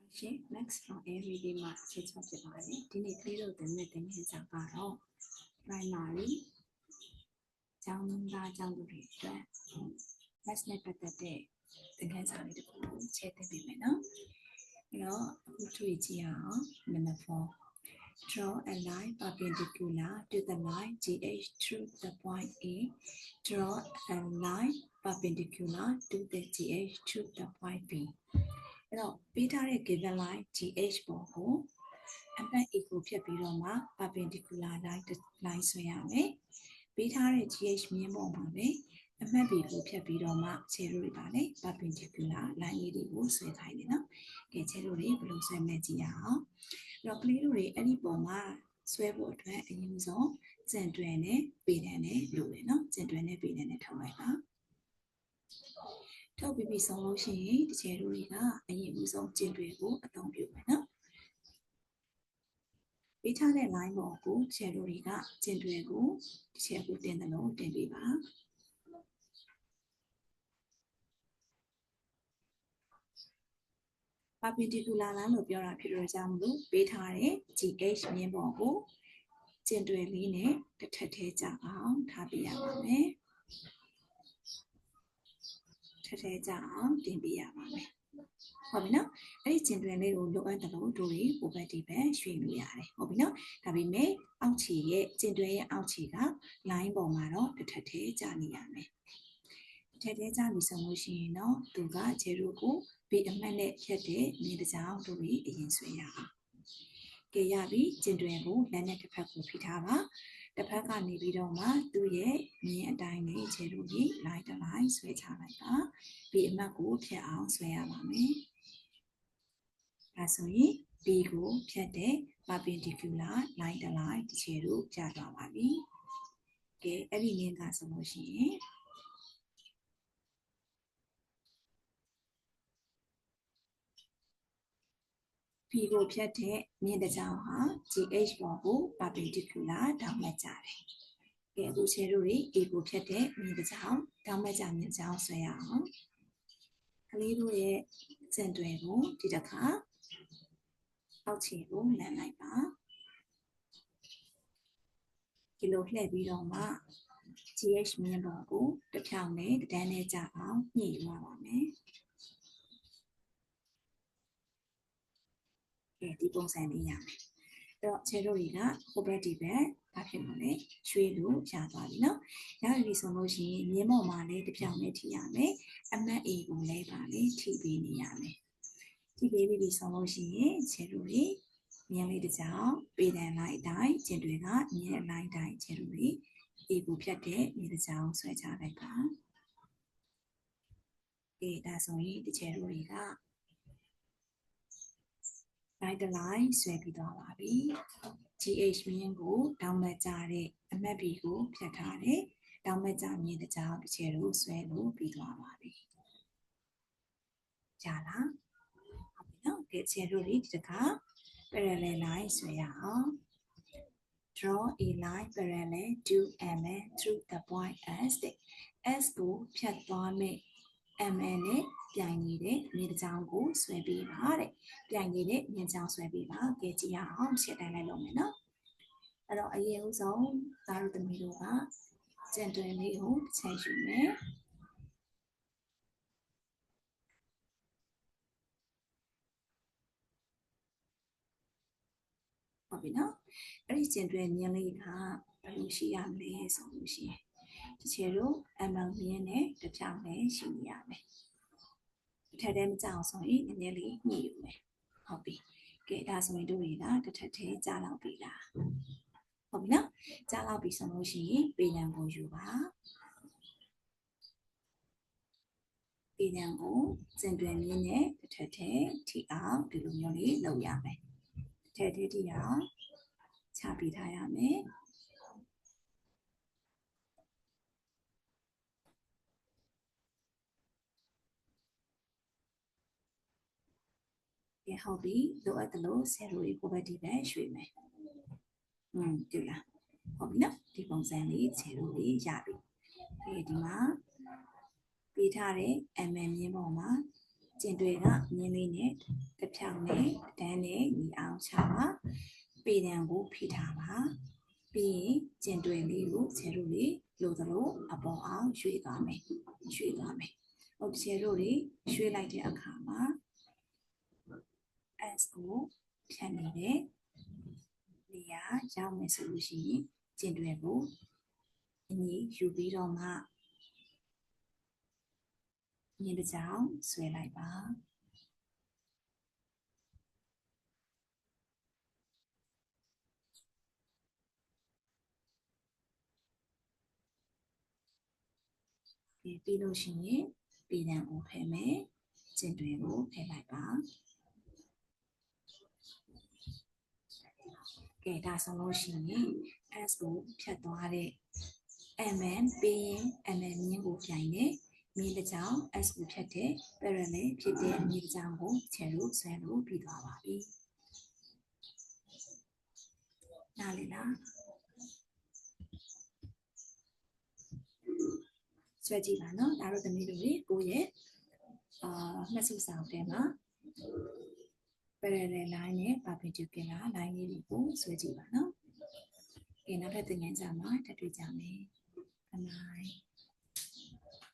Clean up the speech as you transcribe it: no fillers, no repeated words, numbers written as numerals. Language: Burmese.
Next from everyday math ဖြစ်ပါတယ်ဒီနေ့ကလေးတို့တင်မဲ့တင်ခင်းစာကတော့ primary ကျောင်းသားကျောင်းသူတွေအတွက် math နဲ့ပတ်သက်တဲ့တင်ခင်းစာလေးတစ်ခုကိုချဲ့တင်ပေးမယ်နော်အဲ့တော့အခုတွေ့ကြည့်အောင် number 4 draw a line perpendicular to the line GH through the point A draw a line perpendicular to the GH through the point Bအဲ့တော့ပေးထားတဲ့ given line GH ပေါ်ကိုအမှတ် A ကိုဖြတ်ပြီးတော့မှ perpendicular line ဆွဲရမယ်ပေးထားတဲ့ GH မြင်းပေါ်မှာပဲအမှတ် B ကိုဖြတ်ပြီးတော့မှခြေတို့တွေပါလေ perpendicular line လေးတွေကိုဆွဲခိုင်းတယ်နော်ကဲခြေတို့တွေဘယ်လိုဆွဲမလဲကြည့်ရအောင်အဲ့တော့ကလေးတို့တွေအဲ့ဒီပေါ်မှာဆွဲဖို့အတွက်အရင်ဆုံးကျန်တွယ်နဲ့ပေတန်းနဲ့လို့လေနော်ကျန်တွယ်နဲ့ပေတန်းနဲ့ထောက်လိုက်ပါထုတ်ပြီးပြီဆုံးလို့ရှိရင်တချဲတို့တွေကအရင်ဦးဆုံးကျင်တွေကိုအသုံးပြုမယ်နော်ပေးထားတဲ့ line ပေါ်ကိုတချဲတို့တွေကကျင်တွေကိုတချဲကိုတင်တယ်လို့တင်ပေးပါperpendicular line လို့ပြောတာဖြစ်လို့ကြောင့်မလို့ပေးထားတဲ့ GH မြင်းပေါ်ကိုကျင်တွေလေးနဲ့တစ်ထပ်ထဲကြအောင်ထားပြရပါမယ်ထပ်ထဲကြအောင်တင်ပြရပါမယ်ဟုတ်ပြီနော်အဲ့ဒီကျင်တွင်လေးကိုလိုအပ်တယ်လို့တို့တွေဟိုဘက်ဒီဘက်ရွှေ့လို့ရတယ်ဟုတ်ပြီနော်ဒါပေမဲ့အောက်ခြေရဲ့ကျင်တွင်ရဲ့အောက်ခြေက line ပေါ်မှာတော့တစ်ထပ်ထဲကြနေရမယ်တစ်ထပ်ထဲကြပြီဆိုလို့ရှိရင်တော့သူကခြေတို့ကိုဘေးအမှတ်နဲ့ဖြတ်တဲ့မြေတကြောင်တို့တွေအရင်ဆွဲရအောင်ကဲရပြီကျင်တွင်ကိုလက်နဲ့တစ်ဖက်ကိုဖိထားပါတစ်ဖက်ကနေပြီးတော့မှသူ့ရဲ့မြင်းအတိုင်းလေးခြေတို့ကြီး line တစ် line ဆွဲချလိုက်ပါဘေးအမှတ်ကိုဖြတ်အောင်ဆွဲရပါမယ်ဒါဆိုရင် B ကိုဖြတ်တဲ့ perpendicular line တစ် line တစ်ခြေတို့ကျသွားပါပြီကဲအဲ့ဒီနည်းကဆိုလို့ရှိရင်B ကိုဖြတ်တဲ့မြင်းတစ်ကြောင်ဟာ GH ပေါ်ကို perpendicular တောင်းမှတ်ကြတယ်။ကဲအခုခြေတို့တွေ A ကိုဖြတ်တဲ့မြင်းတစ်ကြောင်တောင်းမှတ်ကြမြင်းတစ်ကြောင်ဆွဲရအောင်။ကလေးတို့ရဲ့ကျန်တွယ်ကိုဒီတစ်ခါအောက်ခြေကိုလမ်းလိုက်ပါ။ဒီလိုလှည့်ပြီးတော့မှ GH မြင်းပေါ်ကိုတစ်ဖြောင်းနဲ့တန်းနဲ့ကြအောင်ညှိရပါမယ်။ဒီပုံစံလေးရမယ်အဲ့တော့ခြေတို့တွေကဟိုဘက်ဒီဘက်ဘာဖြစ်မလဲရွှေ့လို့ရသွားပြီနော်ရပြီဆိုလို့ရှိရင်မြင်းပေါ်မှာလည်းတစ်ပြောင်နဲ့ထိရမယ်အမှတ် A ကိုလည်းပါလေထိပေးနေရမယ်ထိပေးပြီးဆိုလို့ရှိရင်ခြေတို့တွေမြင်းလေးတစ်ကြောင်ပေတံလိုက်အတိုင်းကျင်တွေကမြင်းအလိုက်တိုင်းခြေတို့တွေ A ကိုဖြတ်တဲ့မြင်းတစ်ကြောင်ဆွဲချလိုက်ပါဒါဆိုရင်ဒီခြေတို့တွေကline တစ် line ဆွဲပြီးသွားပါပြီ GH မြင်းကိုတောင်းမှတ်ကြတဲ့အမှတ် B ကိုဖြတ်ထားတယ်တောင်းမှတ်ကြမြင်းတစ်ကြောင်တစ်ချဲတို့ဆွဲလို့ပြီးသွားပါပြီကြားလားဟုတ်ပြီနော်ဒီချဲတို့ဒီတစ်ခါ parallel line ဆွဲရအောင် draw a line parallel to MN through the point S S ကိုဖြတ်သွားမယ် MN နဲ့ပြိုင်နေတဲ့မြေတစ်ကြောင်ကိုဆွဲပေးပါတဲ့ပြိုင်နေတဲ့မြေကြောင်ဆွဲပေးပါကြည့်ကြည့်ရအောင်ချက်တိုင်းလိုက်လုပ်မယ်နော်အဲ့တော့အရင်ဦးဆုံးသားတို့သမီးတို့ကကျန်တွင်လေးကိုချိန်ယူမယ်ဟုတ်ပြီနော်အဲ့ဒီကျန်တွင်မြင်းလေးကဘယ်လိုရှိရမလဲဆိုလို့ရှိရင်ဒီချေတို့ ML မြင်းနဲ့တစ်ပြောင်နဲ့ရှိနေရမယ်ထက်တဲ့မကြောက်ဆိုရင်နည်းနည်းလေးညှိယူမယ်ဟုတ်ပြီကဲဒါဆိုရင်တို့တွေကတစ်ထက်ထဲကြားလောက်ပြီလားဟုတ်ပြီနော်ကြားလောက်ပြီဆိုလို့ရှိရင်ပေတံကိုယူပါပေတံကိုကျင်တွင်မြင်းနဲ့တစ်ထက်ထဲထိအောင်ဒီလိုမျိုးလေးလုပ်ရမယ်တစ်ထက်ထဲထိအောင်ချပေးထားရမယ်ဟုတ်ပြီလိုအပ်တယ်လို့ဆယ်လိုလေးကိုပဲဒီပဲရွှေ့မယ်တူလားဟုတ်ပြီနော်ဒီပုံစံလေးဆယ်လိုလေးရပြီဒီမှာပေးထားတဲ့ MN မြင်းပေါ်မှာကျင်တွေကမြင်းလေးနဲ့တ တစ်ဖြောင်းနဲ့တန်းနဲ့ညီအောင်ချပါပေတံကိုဖိထားပါပြီးရင်ကျင်တွင်လေးကိုဆယ်တို့လေးလိုသလိုအပေါ်အောင်ရွှေ့သွားမယ်ဟုတ်ဆယ်တို့လေးရွှေ့လိုက်တဲ့အခါမှာ S ကိုဖြတ်နေတဲ့နေရာရောက်မယ်ဆိုလို့ရှိရင်ကျင်တွင်ကိုအညီယူပြီးတော့မှမြင်းတစ်ချောင်းဆွဲလိုက်ပါပြီးလို့ရှိရင်ပေတံကိုဖယ်မယ်ကျင်တွင်ကိုဖယ်လိုက်ပါကဲဒါဆိုလို့ရှိရင် S ကိုဖြတ်သွားတဲ့ mm ပြီးရင် mm မြင်းကိုပြိုင်တယ်မြင်းတစ်ချောင်း S ကိုဖြတ်တဲ့ parallel ဖြစ်တဲ့မြင်းတစ်ချောင်းကိုခြေလို့ဆွဲလို့ပြီးသွားပါပြီနားလည်လားဆွဲကြည့်ပါနော်ဒါတော့သမီးတို့ကိုရဲ့မှတ်စုစာအုပ်ထဲမှာ parallel line နဲ့ perpendicular line လေးတွေကိုဆွဲကြည့်ပါနော်။နောက်ထပ်သင်ခန်းစာမှာထပ်တွေ့ကြမယ်။ Bye bye